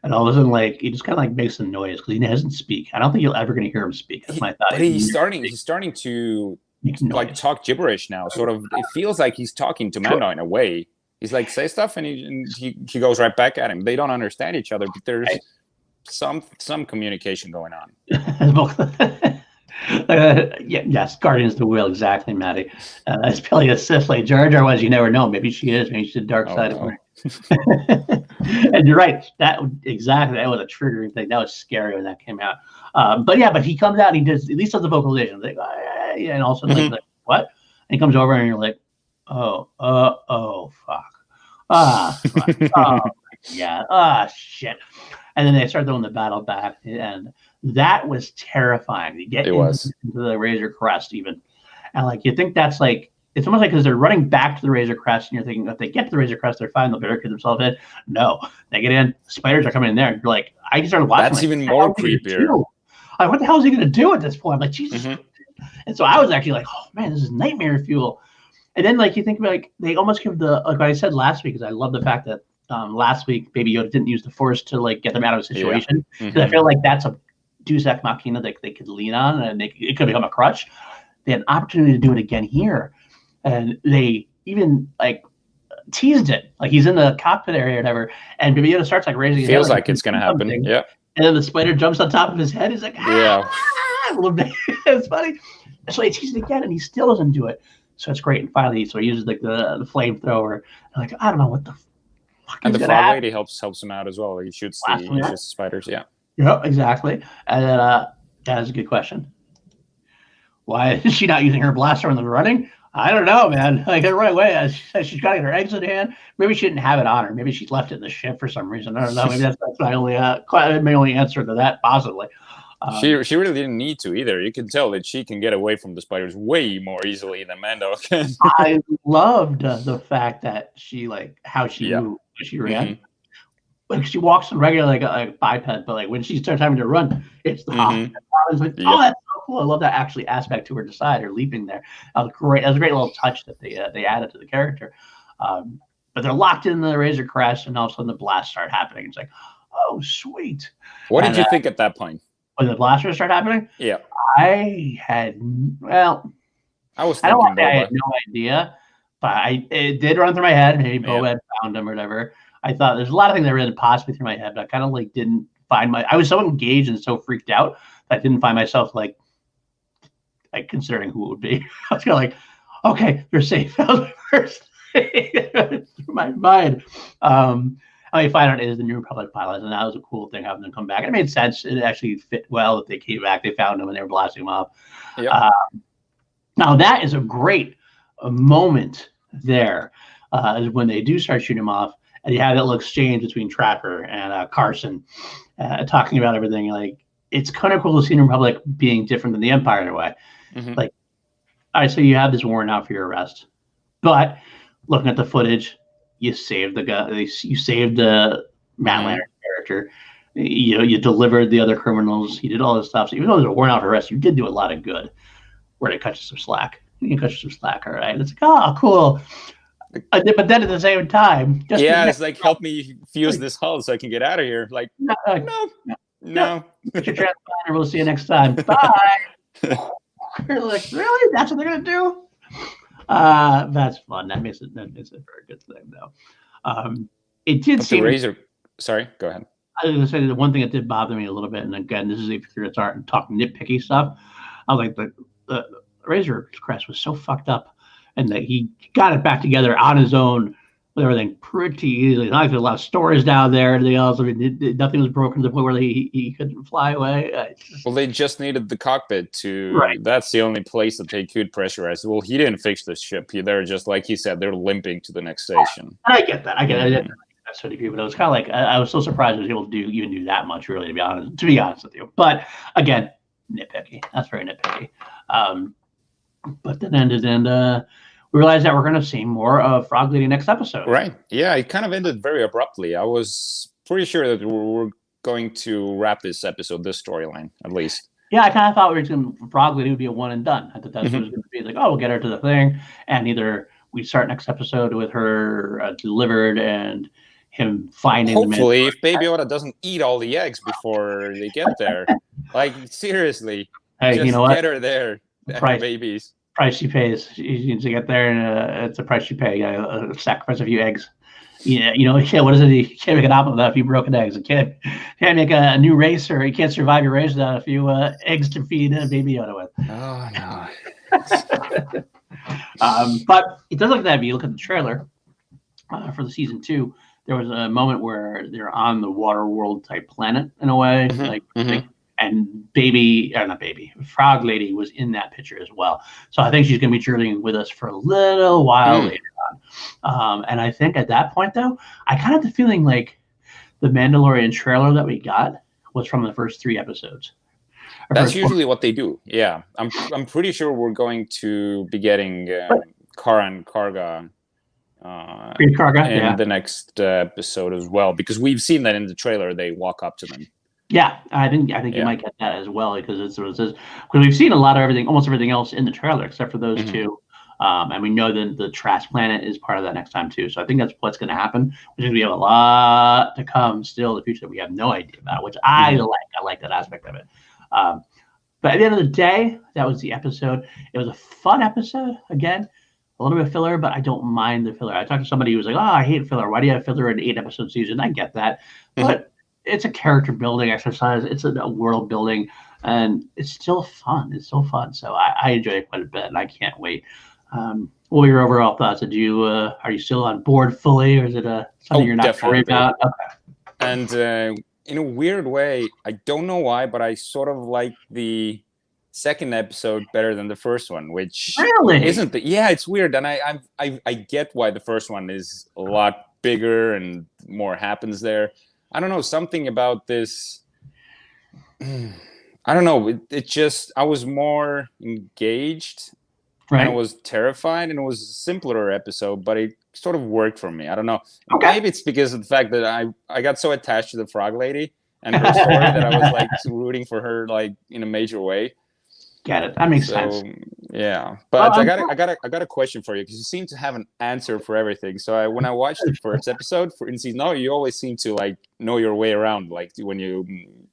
and all of a sudden, like he just kind of like makes a noise because he doesn't speak. I don't think you're ever going to hear him speak. That's my thought. But he's starting to like talk gibberish now. Sort of, it feels like he's talking to Mando in a way. He's like say stuff, and he goes right back at him. They don't understand each other, but there's some communication going on. Yes, Guardians of the Wheel, exactly, Maddie. That's probably a Sith like Jar Jar was. You never know. Maybe she is. Maybe she's the dark side of her. And you're right. That was a triggering thing. That was scary when that came out. But he comes out and he does at least does the vocalization. Like, and also like what? And he comes over and you're like, fuck. Shit. And then they start throwing the battle back, and that was terrifying. You get into the Razor Crest even, and like you think that's like it's almost like because they're running back to the Razor Crest, and you're thinking if they get to the Razor Crest, they're fine. They'll barricade themselves in. No, they get in. Spiders are coming in there. And you're like, I started watching. That's even more creepier. Like, what the hell is he going to do at this point? I'm like, Jesus. And so I was actually like, oh man, this is nightmare fuel. And then like you think about like they almost give like I said last week, because I love the fact that last week Baby Yoda didn't use the Force to like get them out of a situation. Because I feel like that's a Deus Ex Machina that they could lean on, and it could become a crutch. They had an opportunity to do it again here, and they even like teased it. Like he's in the cockpit area or whatever, and Baby Yoda starts like raising his head. Feels like it's going to happen. Yeah. And then the spider jumps on top of his head. He's like, a little bit. It's funny. So he teased it again, and he still doesn't do it. So it's great. And finally, so he uses like the flamethrower. Like I don't know what the fuck. And the frog lady helps him out as well. He shoots the spiders. Yeah. Yep, exactly. And then that's a good question. Why is she not using her blaster when they're running? I don't know, man. Like right away, she's got her eggs in hand. Maybe she didn't have it on her. Maybe she left it in the ship for some reason. I don't know. Maybe that's my only answer to that, possibly. She really didn't need to either. You can tell that she can get away from the spiders way more easily than Mando can. I loved the fact that she how she moved, how she ran. Like she walks regular like a biped, but like when she starts having to run, it's the hop. I was like, oh, that's so cool. I love that aspect to her side, her leaping there. That was great. That was a great little touch that they added to the character. But they're locked in the Razor Crest, and all of a sudden the blasts start happening. It's like, oh, sweet. What And, did you think at that point? when the blasters start happening? Yeah, I had, well, I was I don't thinking want to say I Boba. had no idea, but it did run through my head. Maybe Yeah. Boba had found him or whatever. I thought there's a lot of things that ran possibly through my head, but I kind of like didn't find I was so engaged and so freaked out that I didn't find myself like considering who it would be. I was kind of like, okay, they're safe. That was my first thing through my mind. I mean, find out it is the New Republic pilots, and that was a cool thing having them come back. It made sense. It actually fit well that they came back. They found them and they were blasting them up. Yeah. Now that is a great moment there, is when they do start shooting them off, and you have that little exchange between Tracker and Carson, talking about everything. Like, it's kind of cool to see the Republic being different than the Empire in a way. Mhm. Like, all right, so you have this warrant out for your arrest, but looking at the footage, you saved the guy. You saved the Matt Lanner character. You delivered the other criminals. You did all this stuff. So even though there's a warrant out for arrest, you did do a lot of good. Where they cut you some slack. You can cut you some slack, all right? It's like, oh, cool. But then at the same time, just It's like, help me fuse this hull so I can get out of here. Like, no. Get your transponder. We'll see you next time. Bye. You're like, really? That's what they're gonna do? That's fun. That makes it a very good thing, though. It did But seem. the Razor. Sorry, go ahead. I was gonna say the one thing that did bother me a little bit, and again, this is if you're gonna start and talk nitpicky stuff. I was like, the Razor Crest was so fucked up, and that he got it back together on his own with everything pretty easily. Not like there's a lot of stores down there. Anything else? I mean, nothing was broken to the point where he couldn't fly away. Well, they just needed the cockpit to. Right. That's the only place that they could pressurize. Well, he didn't fix the ship. They're just like he said. They're limping to the next station. I get that. I didn't necessarily agree, but it was kind of like I was so surprised I was able to even do that much. Really, to be honest with you. But again, nitpicky. That's very nitpicky. But then ended, and we realized that we're going to see more of Frog Lady next episode. Right. Yeah, it kind of ended very abruptly. I was pretty sure that we were going to wrap this episode, this storyline, at least. Yeah, I kind of thought Frog Lady would be a one and done. I thought that was going to be like, oh, we'll get her to the thing, and either we start next episode with her delivered and him finding. Hopefully, if Baby Yoda doesn't eat all the eggs before they get there, like seriously, hey, just you know what? Get her there, babies. Price she pays. She needs to get there, and it's a price you pay. Sacrifice a few eggs. Yeah, what is it? You can't make an apple without a few broken eggs. You can't make a new race, or you can't survive your race without a few eggs to feed Baby Yoda with. Oh no. But it does look like that. If you look at the trailer for the season 2, there was a moment where they're on the water world type planet in a way, and Frog Lady was in that picture as well. So I think she's going to be journeying with us for a little while later on. And I think at that point, though, I kind of had the feeling like the Mandalorian trailer that we got was from the first 3 episodes. That's usually what they do. Yeah, I'm pretty sure we're going to be getting Kara and Karga in the next episode as well, because we've seen that in the trailer. They walk up to them. Yeah, I think you might get that as well, because it's because we've seen a lot of everything, almost everything else in the trailer except for those 2. And we know that the trash planet is part of that next time too. So I think that's what's going to happen. Which is we have a lot to come still in the future that we have no idea about, which I like. I like that aspect of it. But at the end of the day, that was the episode. It was a fun episode. Again, a little bit of filler, but I don't mind the filler. I talked to somebody who was like, "Oh, I hate filler. Why do you have filler in an 8-episode season?" I get that, but it's a character building exercise. It's a world building, and it's still fun. It's so fun. So I enjoy it quite a bit, and I can't wait. What were your overall thoughts? Are you still on board fully, or is it something you're not worried about? Okay. And in a weird way, I don't know why, but I sort of like the second episode better than the first one, which really isn't. It's weird, and I get why the first one is a lot bigger and more happens there. I don't know, something about this. I don't know. It just, I was more engaged. Right. And I was terrified, and it was a simpler episode, but it sort of worked for me. I don't know. Okay. Maybe it's because of the fact that I got so attached to the Frog Lady and her story that I was like rooting for her like in a major way. Get it. That makes sense. Yeah, but Well, I got a question for you because you seem to have an answer for everything. So when I watched the first episode for in season, no, you always seem to like know your way around. Like when you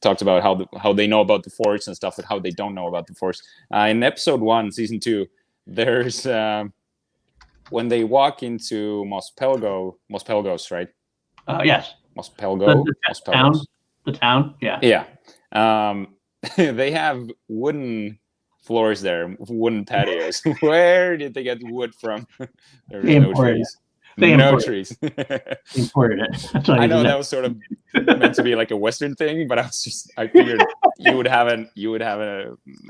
talked about how they know about the Force and stuff, and how they don't know about the Force. In episode 1, season 2, there's when they walk into Mospelgos, right? Yes. Mospelgo, town. The town. Yeah. Yeah. They have wooden floors there, wooden patios. Where did they get wood from? There's no trees. No trees. They imported it. That's what I know that was sort of meant to be like a Western thing, but I figured you would have an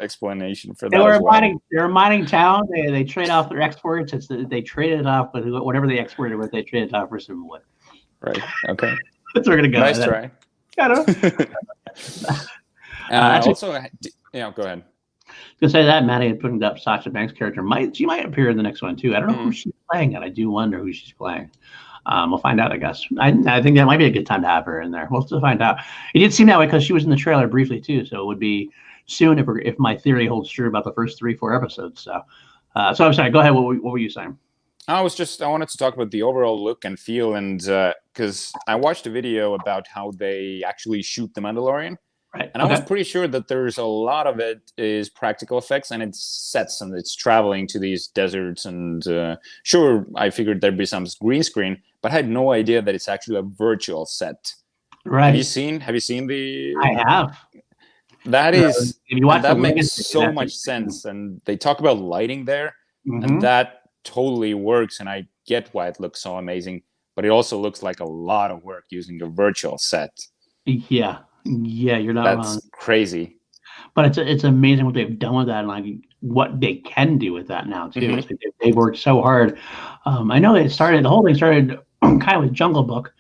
explanation for that. They're a mining town. They trade off their exports. They traded it off with whatever they exported with. They traded it off for some wood. Right. Okay. That's where we're gonna go. Nice try. I don't know. Also, yeah. Go ahead. To say that Maddie had put up Sasha Banks' character she might appear in the next one too. I don't know who she's playing, and I do wonder who she's playing. We'll find out, I guess. I think that might be a good time to have her in there. We'll still find out. It did seem that way because she was in the trailer briefly too, so it would be soon if my theory holds true about the first 3-4 episodes. So I'm sorry. Go ahead. What were you saying? I wanted to talk about the overall look and feel, and because I watched a video about how they actually shoot the Mandalorian. Right. And I was pretty sure that there's a lot of it is practical effects and it's sets and it's traveling to these deserts. And sure, I figured there'd be some green screen, but I had no idea that it's actually a virtual set. Right. Have you seen the? I have. That makes so much sense. And they talk about lighting there, and that totally works. And I get why it looks so amazing, but it also looks like a lot of work using a virtual set. Yeah. Yeah, you're not wrong. That's crazy. But it's amazing what they've done with that and like what they can do with that now too. They've worked so hard. I know the whole thing started kind of with Jungle Book,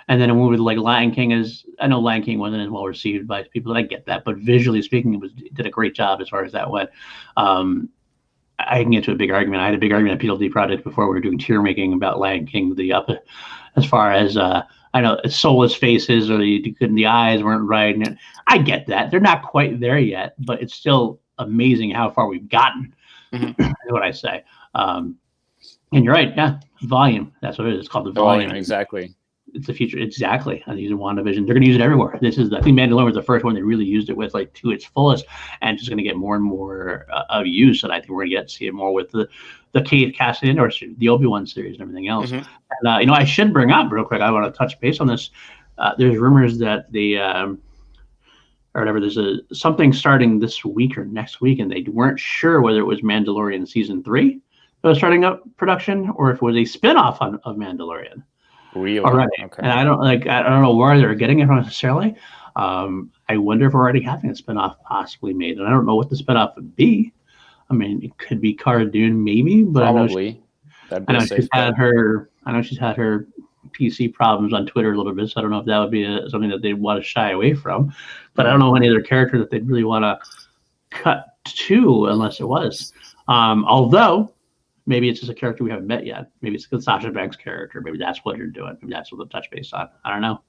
and then it moved with like Lion King. I know Lion King wasn't as well received by people, and I get that. But visually speaking, it did a great job as far as that went. I can get to a big argument. I had a big argument at PLD Project before we were doing tier making about Lion King. As far as I know soulless faces or the eyes weren't right. And I get that. They're not quite there yet, but it's still amazing how far we've gotten, is what I say. And you're right. Yeah. Volume. That's what it is. It's called the volume. Exactly. It's the future. Exactly. I'm using WandaVision. They're going to use it everywhere. I think Mandalorian was the first one they really used it with, like, to its fullest, and it's just going to get more and more of use. And I think we're going to see it more with the Kate Cassidy or the Obi-Wan series and everything else. And I should bring up real quick. I want to touch base on this. There's rumors that or whatever. There's something starting this week or next week, and they weren't sure whether it was Mandalorian season 3 that was starting up production or if it was a spinoff of Mandalorian. Really? Already. Okay. And I don't know where they're getting it from necessarily. I wonder if we're already having a spinoff possibly made, and I don't know what the spinoff would be. I mean, it could be Cara Dune, maybe, but probably. I know she's had her PC problems on Twitter a little bit, so I don't know if that would be something that they'd want to shy away from. But I don't know any other character that they'd really want to cut to unless it was. Although maybe it's just a character we haven't met yet. Maybe it's the Sasha Banks character. Maybe that's what you're doing. Maybe that's what they'll touch base on. I don't know.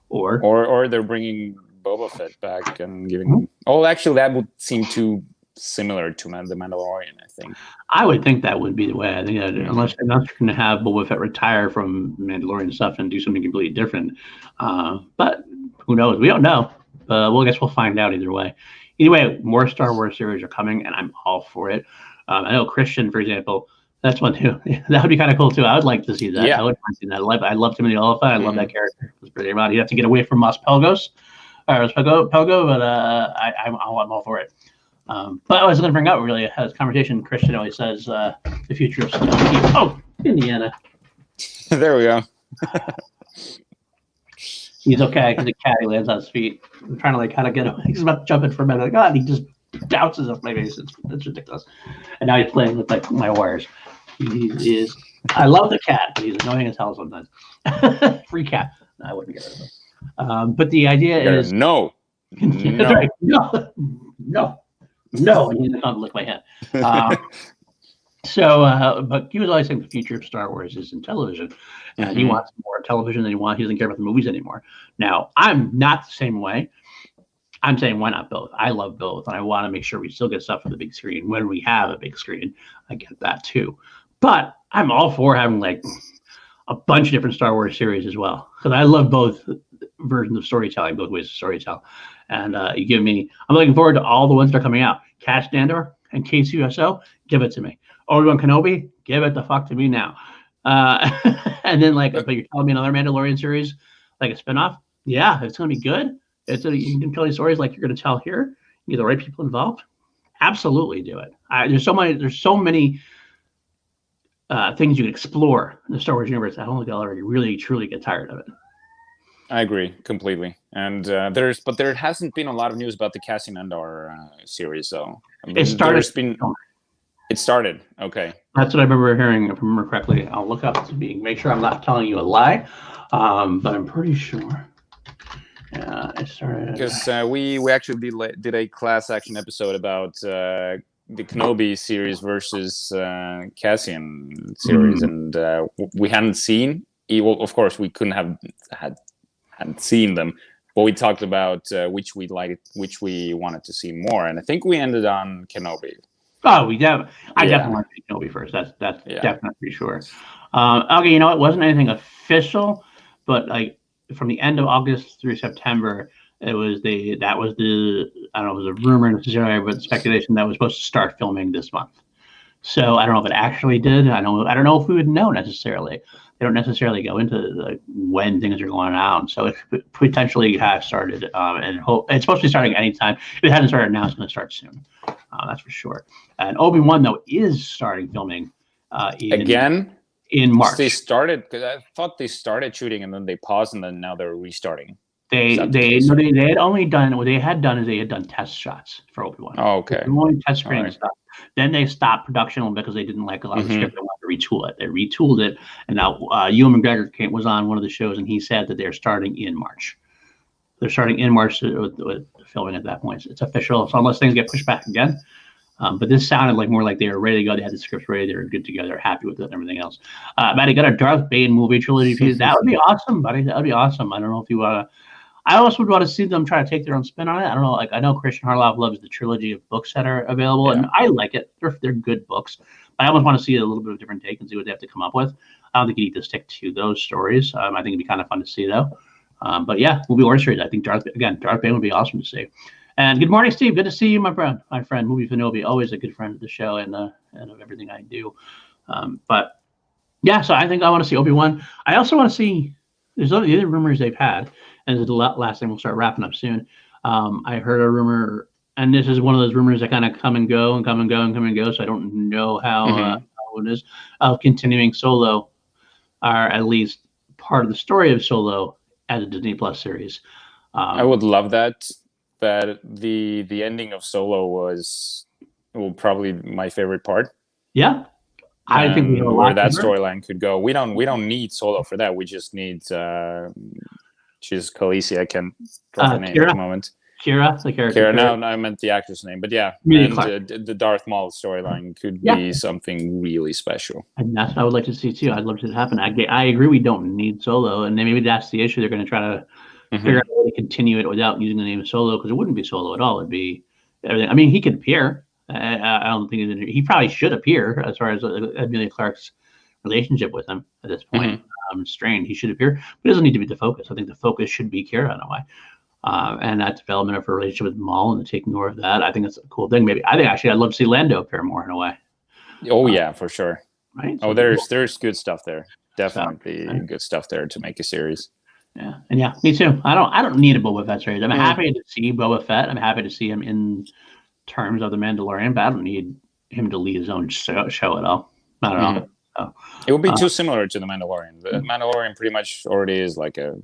Or they're bringing Boba Fett back and giving. Oh, actually, that would seem too similar to the Mandalorian. I think. I would think that would be the way. I think that unless you're going to have Boba Fett retire from Mandalorian stuff and do something completely different. But who knows? We don't know. I guess we'll find out either way. Either way, more Star Wars series are coming, and I'm all for it. I know Christian, for example, that's one too. That would be kind of cool too. I would like to see that. Yeah. I would like to see that. I love Timothy Oliphant. I love that character. It was pretty about. He'd have to get away from Pelgo, but I'm all for it. But I was going to bring up really this conversation. Christian always says the future of stuff. Oh, Indiana. There we go. He's okay because the cat he lands on his feet. I'm trying to kind of get him. He's about to jump in for a minute. And he just bounces off my face. It's ridiculous. And now he's playing with my wires. He is. I love the cat, but he's annoying as hell sometimes. Free cat. No, I wouldn't get rid of him. But the idea is no. Right. No. And he's going to lick my hand. But he was always saying the future of Star Wars is in television. And he wants more television than he doesn't care about the movies anymore. Now, I'm not the same way. I'm saying why not both? I love both, and I want to make sure we still get stuff for the big screen when we have a big screen. I get that too, but I'm all for having like a bunch of different Star Wars series as well because I love both versions of storytelling, both ways of storytelling. And you give me, I'm looking forward to all the ones that are coming out. Cash Dandor and KCUSO, give it to me. Obi-Wan Kenobi, give it the fuck to me now. And then but you're telling me another Mandalorian series, like a spinoff? Yeah, it's gonna be good. You can tell these stories like you're gonna tell here. You get the right people involved. Absolutely do it. There's so many things you can explore in the Star Wars universe. I don't think I'll ever really truly get tired of it. I agree completely. And there hasn't been a lot of news about the Cassian Andor series, so It started. It started. Okay. That's what I remember hearing, if I remember correctly. I'll look up to make sure I'm not telling you a lie, but I'm pretty sure. It started because we actually did a class action episode about the Kenobi series versus Cassian series, and we hadn't seen. Well, of course, we couldn't hadn't seen them, but we talked about which we liked, which we wanted to see more, and I think we ended on Kenobi. Oh, I definitely want to see Kenobi first. That's definitely sure. Okay, you know, it wasn't anything official, but like from the end of August through September, it was I don't know, it was a rumor necessarily, but speculation that was supposed to start filming this month. So I don't know if it actually did. I don't know if we would know necessarily. They don't necessarily go into when things are going on. So it could potentially have started, and it's supposed to be starting anytime. If it hasn't started now, it's going to start soon. That's for sure. And Obi-Wan though is starting filming in March. They started because I thought they started shooting and then they paused and then now they're restarting. They had only done what they had done is they had done test shots for Obi-Wan. Oh, okay. Only test screening stuff. Then they stopped production because they didn't like a lot of the script. They wanted to retool it. They retooled it, and now Ewan McGregor was on one of the shows, and he said that they're starting in March. They're starting in March with filming at that point. It's official, so unless things get pushed back again. But this sounded more like they were ready to go. They had the scripts ready. They were good to go. They're happy with it and everything else. Maddie, got a Darth Bane movie trilogy piece. That would be awesome, buddy. That would be awesome. I don't know if you want to. I also would want to see them try to take their own spin on it. I don't know. I know Christian Harloff loves the trilogy of books that are available, and I like it. They're good books. I almost want to see a little bit of a different take and see what they have to come up with. I don't think you need to stick to those stories. I think it'd be kind of fun to see, though. But yeah, movie orchestrated. I think Darth Bane would be awesome to see. And good morning, Steve. Good to see you, my friend. My friend, Movie Fanobi, always a good friend of the show and of everything I do. But yeah, so I think I want to see Obi-Wan. I also want to see. There's the other rumors they've had, and this is the last thing. We'll start wrapping up soon. I heard a rumor, and this is one of those rumors that kind of come and go and come and go and come and go. So I don't know how it is of continuing Solo, or at least part of the story of Solo as a Disney Plus series. I would love that. That the ending of Solo was probably my favorite part. Yeah. I think we have a lot where that storyline could go. We don't need Solo for that. We just need she's Khaleesi. I can't drop her name at the moment. Kira, the character. Kira. No, I meant the actress name. But yeah, the Darth Maul storyline could be something really special. And that's what I would like to see too. I'd love to happen. I agree. We don't need Solo, and then maybe that's the issue. They're going to try to figure out a way to continue it without using the name Solo, because it wouldn't be Solo at all. It'd be everything. I mean, he could appear. I don't think he probably should appear as far as Emilia Clarke's relationship with him at this point. Strained, he should appear, but it doesn't need to be the focus. I think the focus should be Kira in a way, and that development of her relationship with Maul and the taking more of that. I think that's a cool thing. Maybe I think actually I'd love to see Lando appear more in a way. Oh yeah, for sure. Right. So there's good stuff there. Definitely good stuff there to make a series. Yeah, and yeah, me too. I don't need a Boba Fett series. I'm happy to see Boba Fett. I'm happy to see him in terms of the Mandalorian, but I don't need him to lead his own show at all. I don't know. So, it would be too similar to the Mandalorian. The Mandalorian pretty much already is like a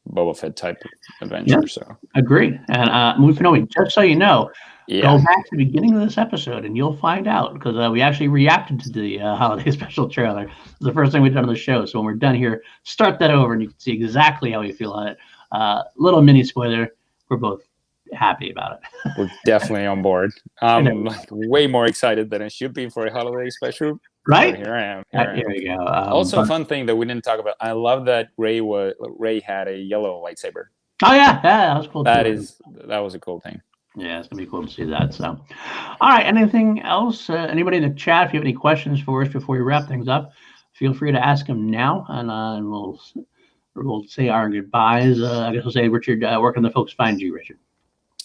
Boba Fett type adventure. Yeah, so agreed. And Movie Fanobi, just so you know, go back to the beginning of this episode and you'll find out, because we actually reacted to the holiday special trailer. It's the first thing we've done on the show. So when we're done here, start that over and you can see exactly how we feel on it. Little mini spoiler, we're both happy about it. We're definitely on board. I'm way more excited than I should be for a holiday special. Right? Here I am. Here we go. Also, a fun thing that we didn't talk about. I love that Rey had a yellow lightsaber. Oh yeah, that was cool. That too. was a cool thing. Yeah, it's gonna be cool to see that. So, all right. Anything else? Anybody in the chat? If you have any questions for us before we wrap things up, feel free to ask them now, and we'll say our goodbyes. I guess we'll say, Richard, where can the folks find you, Richard?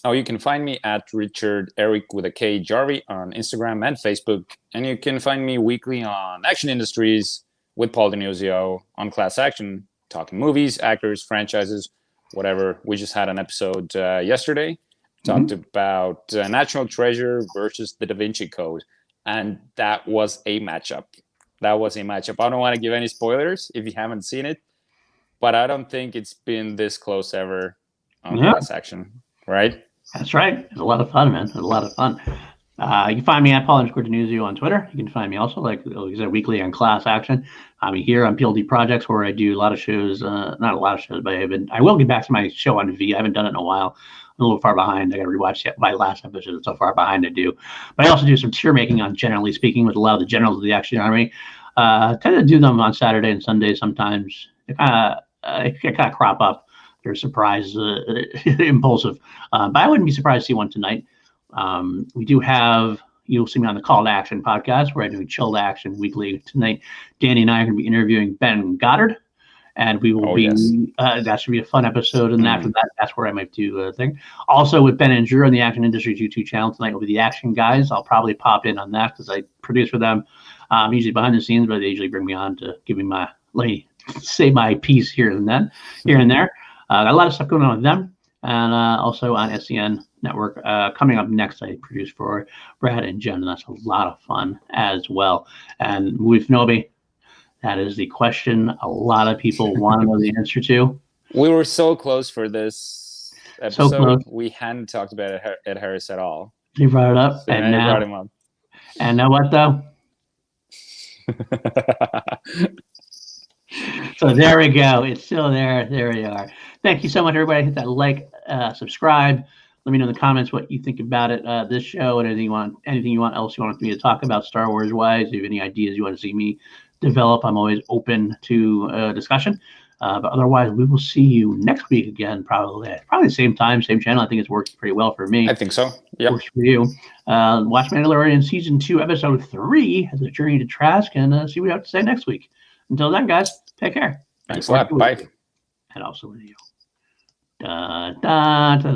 Oh, you can find me at Richard Eric with a K Jarvi on Instagram and Facebook, and you can find me weekly on Action Industries with Paul Denuzio on Class Action, talking movies, actors, franchises, whatever. We just had an episode yesterday. Talked about National Treasure versus the Da Vinci Code, and that was a matchup. I don't want to give any spoilers if you haven't seen it, but I don't think it's been this close ever on Class Action, right? That's right. It's a lot of fun, man. It's a lot of fun. You can find me at Paul_Denuzio on Twitter. You can find me also, like I said, weekly on Class Action. I'm here on PLD Projects, where I do a lot of shows. Not a lot of shows, but I will get back to my show on V. I haven't done it in a while. I'm a little far behind. I got to rewatch my last episode. It's so far behind to do. But I also do some tier making on Generally Speaking with a lot of the generals of the Action Army. Tend to do them on Saturday and Sunday sometimes. They kind of crop up. They're surprise, impulsive. But I wouldn't be surprised to see one tonight. We do have, you'll see me on the Call to Action podcast, where I do Chilled Action weekly. Tonight, Danny and I are going to be interviewing Ben Goddard. And we will that should be a fun episode. And after that, that's where I might do a thing. Also, with Ben and Drew on the Action Industries YouTube channel tonight will be the Action Guys. I'll probably pop in on that because I produce for them, usually behind the scenes, but they usually bring me on to give me let me say my piece here and there. Got a lot of stuff going on with them. And also on SCN Network. Coming up next, I produce for Brad and Jen, and that's a lot of fun as well. And with Nobi, that is the question a lot of people want to know the answer to. We were so close for this episode. So close. We hadn't talked about Ed Harris at all. You brought it up, So and now now you brought him up. And now what though? So there we go. It's still there. There we are. Thank you so much, everybody. Hit that like, subscribe. Let me know in the comments what you think about it, this show, and anything you want else you want me to talk about Star Wars wise. If you have any ideas you want to see me develop, I'm always open to discussion. But otherwise, we will see you next week again, probably the same time, same channel. I think it's worked pretty well for me. I think so. Yeah. Works for you. Watch Mandalorian Season 2, Episode 3 as a journey to Trask, and see what you have to say next week. Until then, guys, take care. Thanks a lot. Bye. And also with you. Da, da, da, da.